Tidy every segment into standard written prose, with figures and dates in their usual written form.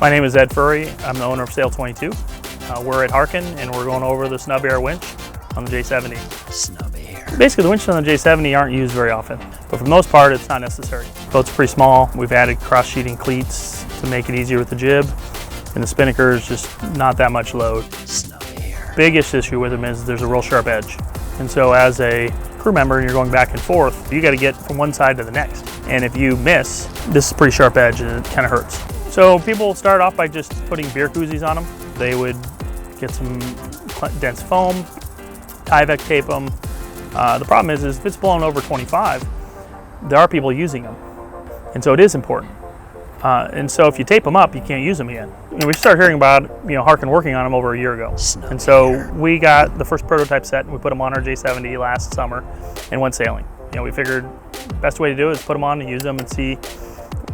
My name is Ed Furry. I'm the owner of Sail 22. We're at Harken and we're going over the SnubbAir winch on the J70. SnubbAir. Basically, the winches on the J70 aren't used very often, but for the most part, it's not necessary. Boat's pretty small. We've added cross-sheeting cleats to make it easier with the jib, and the spinnakers just not that much load. SnubbAir. Biggest issue with them is there's a real sharp edge, and so as a crew member and you're going back and forth, you got to get from one side to the next, and if you miss, this is a pretty sharp edge and it kind of hurts. So people start off by just putting beer koozies on them. They would get some dense foam, Tyvek tape them. The problem is if it's blown over 25, there are people using them, and so it is important. And so if you tape them up, you can't use them again. We started hearing about Harken working on them over a year ago, and so we got the first prototype set and we put them on our J70 last summer and went sailing. We figured the best way to do it is put them on and use them and see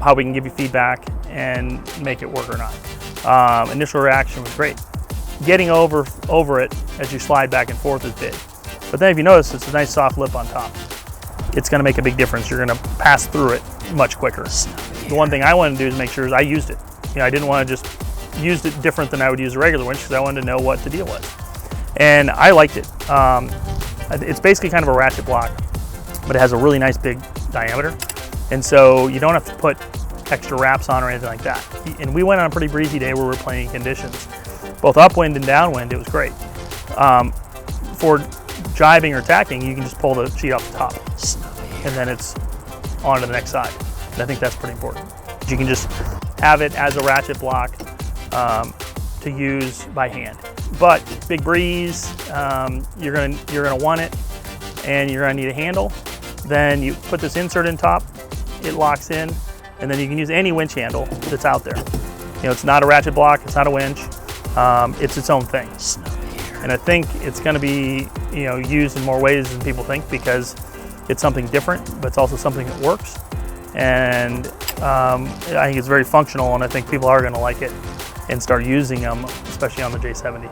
how we can give you feedback and make it work or not. Initial reaction was great. Getting over it as you slide back and forth is big. But then if you notice, it's a nice soft lip on top. It's gonna make a big difference. You're gonna pass through it much quicker. The one thing I wanted to do is make sure is I used it. I didn't want to just use it different than I would use a regular winch because I wanted to know what the deal was. And I liked it. It's basically kind of a ratchet block, but it has a really nice big diameter. And so you don't have to put extra wraps on or anything like that. And we went on a pretty breezy day where we were playing conditions. Both upwind and downwind, it was great. For jibing or tacking, you can just pull the sheet off the top and then it's on to the next side. And I think that's pretty important. You can just have it as a ratchet block to use by hand. But big breeze, you're gonna want it and you're gonna need a handle. Then you put this insert in top, it locks in, and then you can use any winch handle that's out there. It's not a ratchet block, it's not a winch, it's its own thing. And I think it's gonna be used in more ways than people think because it's something different, but it's also something that works. And I think it's very functional, and I think people are gonna like it and start using them, especially on the J70.